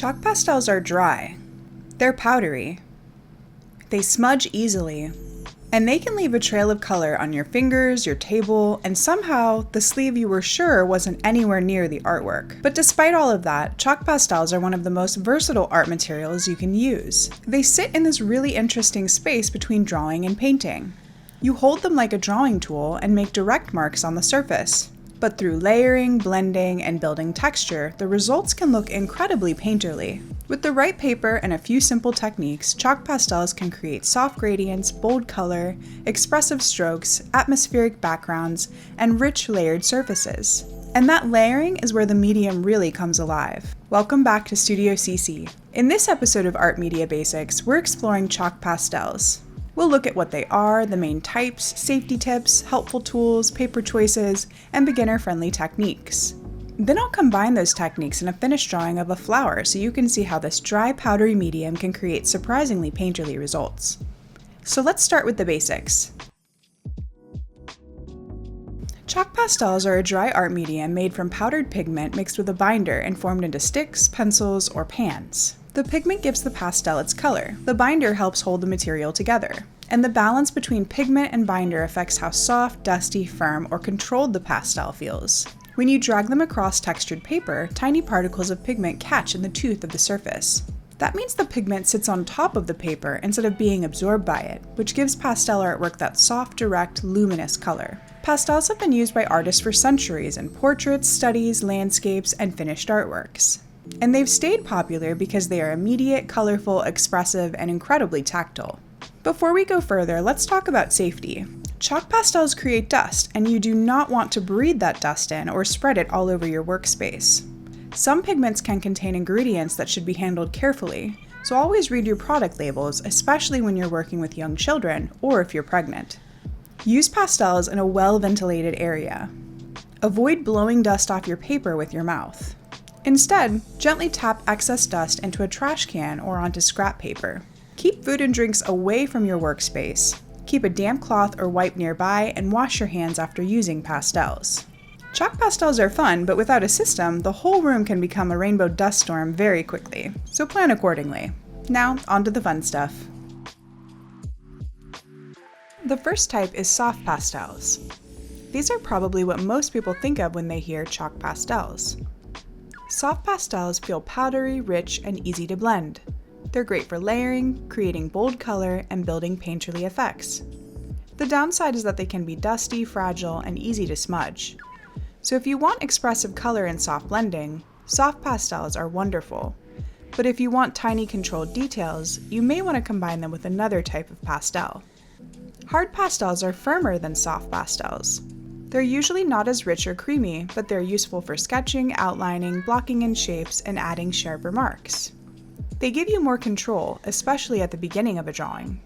Chalk pastels are dry. They're powdery. They smudge easily, and they can leave a trail of color on your fingers, your table, and somehow the sleeve you were sure wasn't anywhere near the artwork. But despite all of that, chalk pastels are one of the most versatile art materials you can use. They sit in this really interesting space between drawing and painting. You hold them like a drawing tool and make direct marks on the surface. But through layering, blending, and building texture, the results can look incredibly painterly. With the right paper and a few simple techniques, chalk pastels can create soft gradients, bold color, expressive strokes, atmospheric backgrounds, and rich layered surfaces. And that layering is where the medium really comes alive. Welcome back to Studio CC. In this episode of Art Media Basics, we're exploring chalk pastels. We'll look at what they are, the main types, safety tips, helpful tools, paper choices, and beginner-friendly techniques. Then I'll combine those techniques in a finished drawing of a flower so you can see how this dry, powdery medium can create surprisingly painterly results. So let's start with the basics. Chalk pastels are a dry art medium made from powdered pigment mixed with a binder and formed into sticks, pencils, or pans. The pigment gives the pastel its color. The binder helps hold the material together. And the balance between pigment and binder affects how soft, dusty, firm, or controlled the pastel feels. When you drag them across textured paper, tiny particles of pigment catch in the tooth of the surface. That means the pigment sits on top of the paper instead of being absorbed by it, which gives pastel artwork that soft, direct, luminous color. Pastels have been used by artists for centuries in portraits, studies, landscapes, and finished artworks. And they've stayed popular because they are immediate, colorful, expressive, and incredibly tactile. Before we go further, let's talk about safety. Chalk pastels create dust, and you do not want to breathe that dust in or spread it all over your workspace. Some pigments can contain ingredients that should be handled carefully, so always read your product labels, especially when you're working with young children or if you're pregnant. Use pastels in a well-ventilated area. Avoid blowing dust off your paper with your mouth. Instead, gently tap excess dust into a trash can or onto scrap paper. Keep food and drinks away from your workspace. Keep a damp cloth or wipe nearby and wash your hands after using pastels. Chalk pastels are fun, but without a system, the whole room can become a rainbow dust storm very quickly, so plan accordingly. Now, on to the fun stuff. The first type is soft pastels. These are probably what most people think of when they hear chalk pastels. Soft pastels feel powdery, rich, and easy to blend. They're great for layering, creating bold color, and building painterly effects. The downside is that they can be dusty, fragile, and easy to smudge. So if you want expressive color and soft blending, soft pastels are wonderful. But if you want tiny controlled details, you may want to combine them with another type of pastel. Hard pastels are firmer than soft pastels. They're usually not as rich or creamy, but they're useful for sketching, outlining, blocking in shapes, and adding sharper marks. They give you more control, especially at the beginning of a drawing.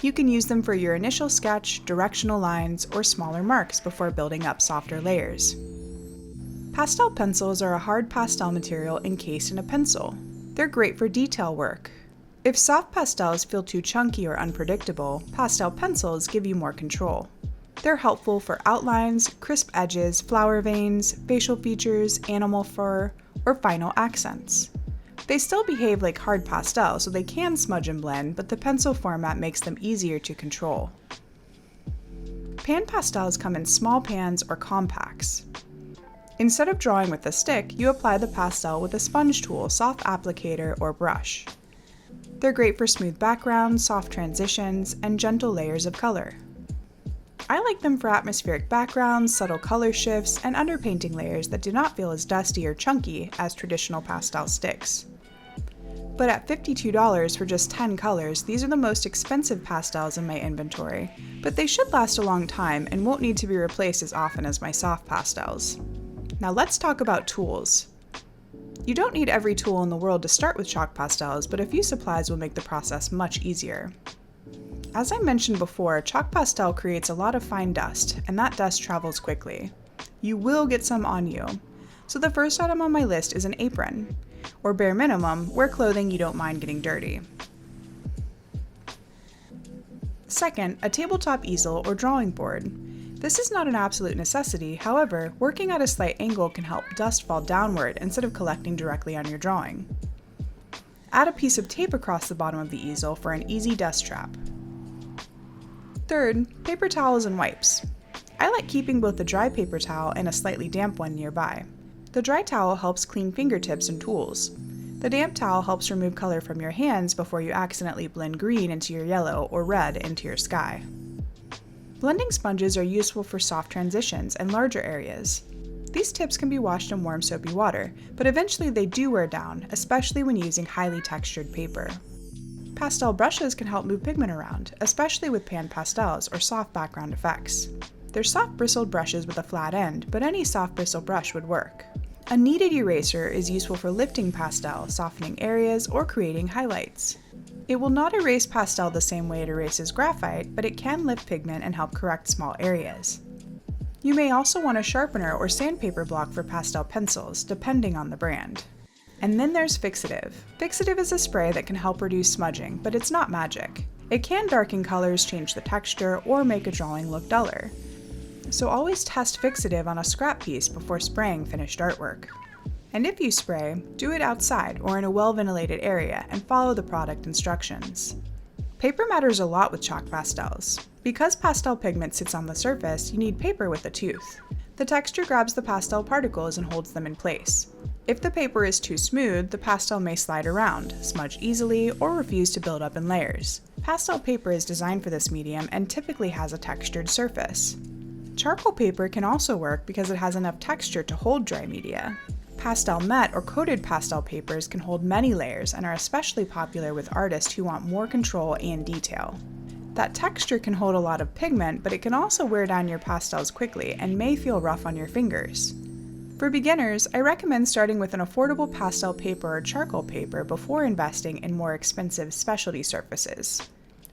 You can use them for your initial sketch, directional lines, or smaller marks before building up softer layers. Pastel pencils are a hard pastel material encased in a pencil. They're great for detail work. If soft pastels feel too chunky or unpredictable, pastel pencils give you more control. They're helpful for outlines, crisp edges, flower veins, facial features, animal fur, or final accents. They still behave like hard pastel, so they can smudge and blend, but the pencil format makes them easier to control. Pan pastels come in small pans or compacts. Instead of drawing with a stick, you apply the pastel with a sponge tool, soft applicator, or brush. They're great for smooth backgrounds, soft transitions, and gentle layers of color. I like them for atmospheric backgrounds, subtle color shifts, and underpainting layers that do not feel as dusty or chunky as traditional pastel sticks. But at $52 for just 10 colors, these are the most expensive pastels in my inventory, but they should last a long time and won't need to be replaced as often as my soft pastels. Now let's talk about tools. You don't need every tool in the world to start with chalk pastels, but a few supplies will make the process much easier. As I mentioned before, chalk pastel creates a lot of fine dust, and that dust travels quickly. You will get some on you. So the first item on my list is an apron, or bare minimum, wear clothing you don't mind getting dirty. Second, a tabletop easel or drawing board. This is not an absolute necessity, however, working at a slight angle can help dust fall downward instead of collecting directly on your drawing. Add a piece of tape across the bottom of the easel for an easy dust trap. Third, paper towels and wipes. I like keeping both a dry paper towel and a slightly damp one nearby. The dry towel helps clean fingertips and tools. The damp towel helps remove color from your hands before you accidentally blend green into your yellow or red into your sky. Blending sponges are useful for soft transitions and larger areas. These tips can be washed in warm soapy water, but eventually they do wear down, especially when using highly textured paper. Pastel brushes can help move pigment around, especially with pan pastels or soft background effects. They're soft bristled brushes with a flat end, but any soft bristle brush would work. A kneaded eraser is useful for lifting pastel, softening areas, or creating highlights. It will not erase pastel the same way it erases graphite, but it can lift pigment and help correct small areas. You may also want a sharpener or sandpaper block for pastel pencils, depending on the brand. And then there's fixative. Fixative is a spray that can help reduce smudging, but it's not magic. It can darken colors, change the texture, or make a drawing look duller. So always test fixative on a scrap piece before spraying finished artwork. And if you spray, do it outside or in a well-ventilated area and follow the product instructions. Paper matters a lot with chalk pastels. Because pastel pigment sits on the surface, you need paper with a tooth. The texture grabs the pastel particles and holds them in place. If the paper is too smooth, the pastel may slide around, smudge easily, or refuse to build up in layers. Pastel paper is designed for this medium and typically has a textured surface. Charcoal paper can also work because it has enough texture to hold dry media. Pastel matte or coated pastel papers can hold many layers and are especially popular with artists who want more control and detail. That texture can hold a lot of pigment, but it can also wear down your pastels quickly and may feel rough on your fingers. For beginners, I recommend starting with an affordable pastel paper or charcoal paper before investing in more expensive specialty surfaces.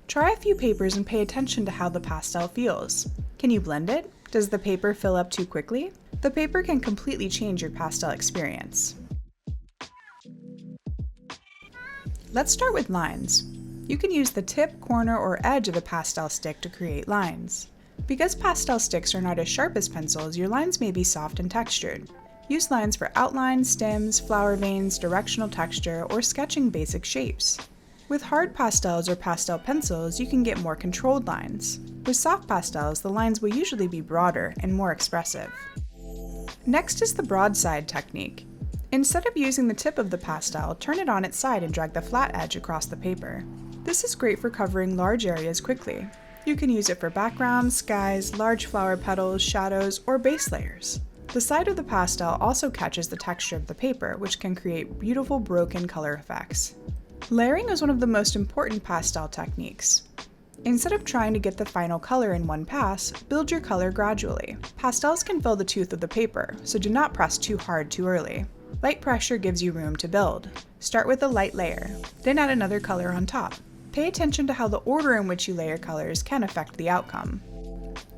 Try a few papers and pay attention to how the pastel feels. Can you blend it? Does the paper fill up too quickly? The paper can completely change your pastel experience. Let's start with lines. You can use the tip, corner, or edge of a pastel stick to create lines. Because pastel sticks are not as sharp as pencils, your lines may be soft and textured. Use lines for outlines, stems, flower veins, directional texture, or sketching basic shapes. With hard pastels or pastel pencils, you can get more controlled lines. With soft pastels, the lines will usually be broader and more expressive. Next is the broadside technique. Instead of using the tip of the pastel, turn it on its side and drag the flat edge across the paper. This is great for covering large areas quickly. You can use it for backgrounds, skies, large flower petals, shadows, or base layers. The side of the pastel also catches the texture of the paper, which can create beautiful broken color effects. Layering is one of the most important pastel techniques. Instead of trying to get the final color in one pass, build your color gradually. Pastels can fill the tooth of the paper, so do not press too hard too early. Light pressure gives you room to build. Start with a light layer, then add another color on top. Pay attention to how the order in which you layer colors can affect the outcome.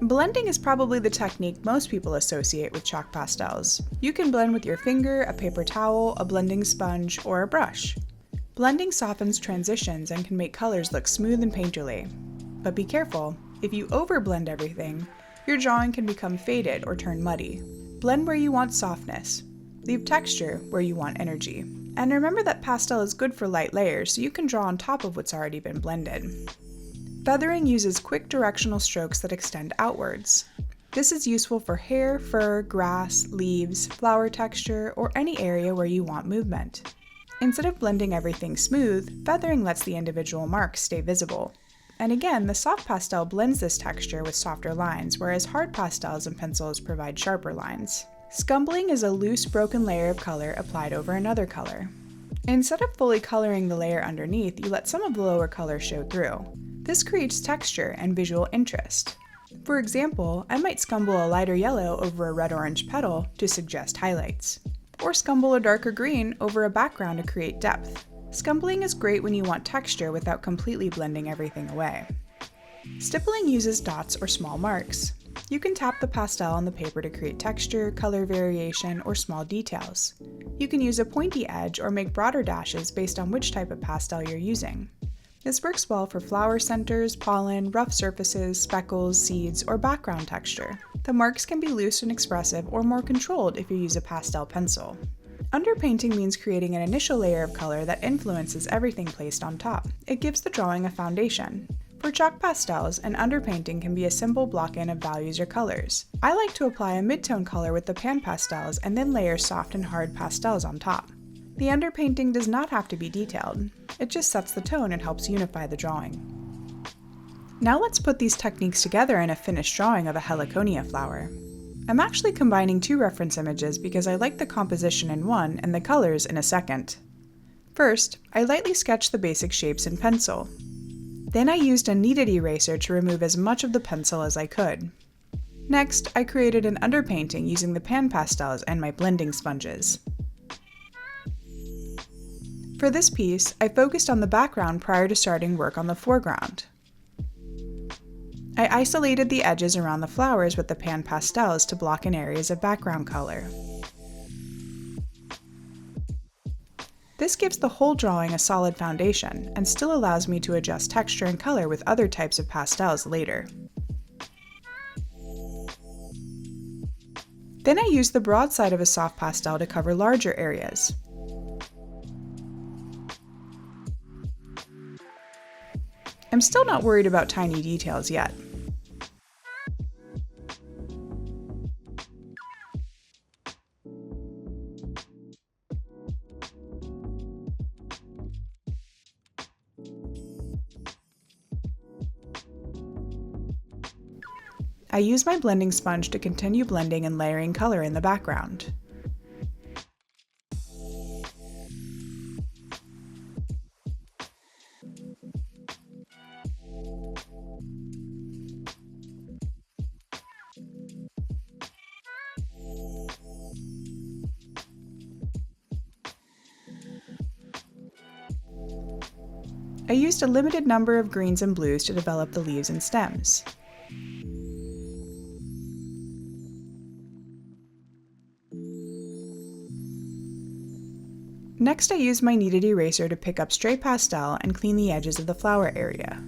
Blending is probably the technique most people associate with chalk pastels. You can blend with your finger, a paper towel, a blending sponge, or a brush. Blending softens transitions and can make colors look smooth and painterly. But be careful, if you overblend everything, your drawing can become faded or turn muddy. Blend where you want softness. Leave texture where you want energy. And remember that pastel is good for light layers, so you can draw on top of what's already been blended. Feathering uses quick directional strokes that extend outwards. This is useful for hair, fur, grass, leaves, flower texture, or any area where you want movement. Instead of blending everything smooth, feathering lets the individual marks stay visible. And again, the soft pastel blends this texture with softer lines, whereas hard pastels and pencils provide sharper lines. Scumbling is a loose, broken layer of color applied over another color. Instead of fully coloring the layer underneath, you let some of the lower color show through. This creates texture and visual interest. For example, I might scumble a lighter yellow over a red-orange petal to suggest highlights, or scumble a darker green over a background to create depth. Scumbling is great when you want texture without completely blending everything away. Stippling uses dots or small marks. You can tap the pastel on the paper to create texture, color variation, or small details. You can use a pointy edge or make broader dashes based on which type of pastel you're using. This works well for flower centers, pollen, rough surfaces, speckles, seeds, or background texture. The marks can be loose and expressive or more controlled if you use a pastel pencil. Underpainting means creating an initial layer of color that influences everything placed on top. It gives the drawing a foundation. For chalk pastels, an underpainting can be a simple block-in of values or colors. I like to apply a mid-tone color with the pan pastels and then layer soft and hard pastels on top. The underpainting does not have to be detailed. It just sets the tone and helps unify the drawing. Now let's put these techniques together in a finished drawing of a heliconia flower. I'm actually combining two reference images because I like the composition in one and the colors in a second. First, I lightly sketched the basic shapes in pencil. Then I used a kneaded eraser to remove as much of the pencil as I could. Next, I created an underpainting using the pan pastels and my blending sponges. For this piece, I focused on the background prior to starting work on the foreground. I isolated the edges around the flowers with the pan pastels to block in areas of background color. This gives the whole drawing a solid foundation and still allows me to adjust texture and color with other types of pastels later. Then I used the broad side of a soft pastel to cover larger areas. I'm still not worried about tiny details yet. I use my blending sponge to continue blending and layering color in the background. I used a limited number of greens and blues to develop the leaves and stems. Next, I used my kneaded eraser to pick up stray pastel and clean the edges of the flower area.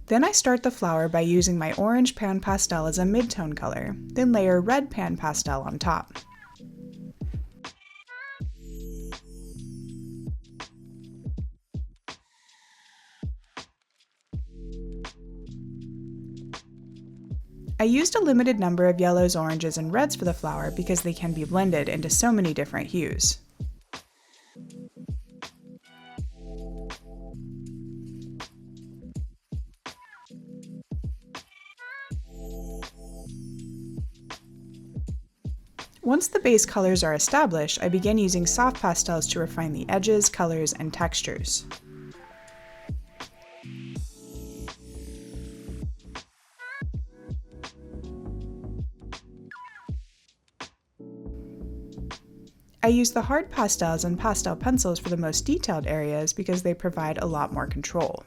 Then I start the flower by using my orange pan pastel as a mid-tone color, then layer red pan pastel on top. I used a limited number of yellows, oranges, and reds for the flower because they can be blended into so many different hues. Once the base colors are established, I begin using soft pastels to refine the edges, colors, and textures. I use the hard pastels and pastel pencils for the most detailed areas because they provide a lot more control.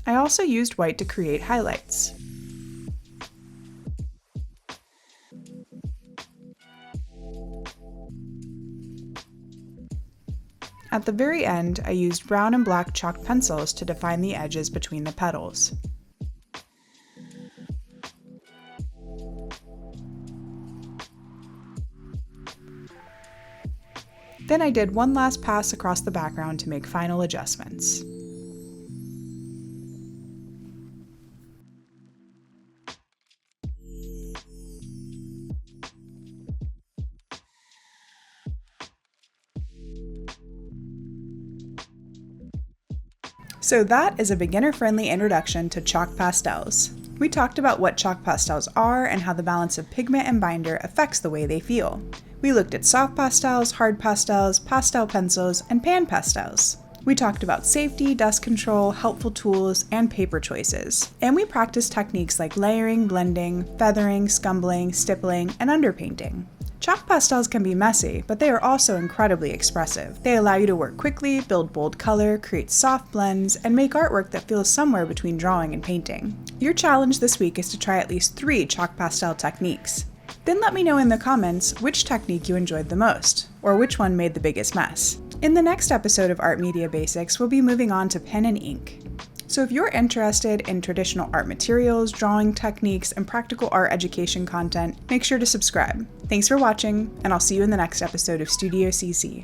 I also used white to create highlights. At the very end, I used brown and black chalk pencils to define the edges between the petals. Then I did one last pass across the background to make final adjustments. So that is a beginner-friendly introduction to chalk pastels. We talked about what chalk pastels are and how the balance of pigment and binder affects the way they feel. We looked at soft pastels, hard pastels, pastel pencils, and pan pastels. We talked about safety, dust control, helpful tools, and paper choices. And we practiced techniques like layering, blending, feathering, scumbling, stippling, and underpainting. Chalk pastels can be messy, but they are also incredibly expressive. They allow you to work quickly, build bold color, create soft blends, and make artwork that feels somewhere between drawing and painting. Your challenge this week is to try at least 3 chalk pastel techniques. Then let me know in the comments which technique you enjoyed the most, or which one made the biggest mess. In the next episode of Art Media Basics, we'll be moving on to pen and ink. So if you're interested in traditional art materials, drawing techniques, and practical art education content, make sure to subscribe. Thanks for watching, and I'll see you in the next episode of Studio CC.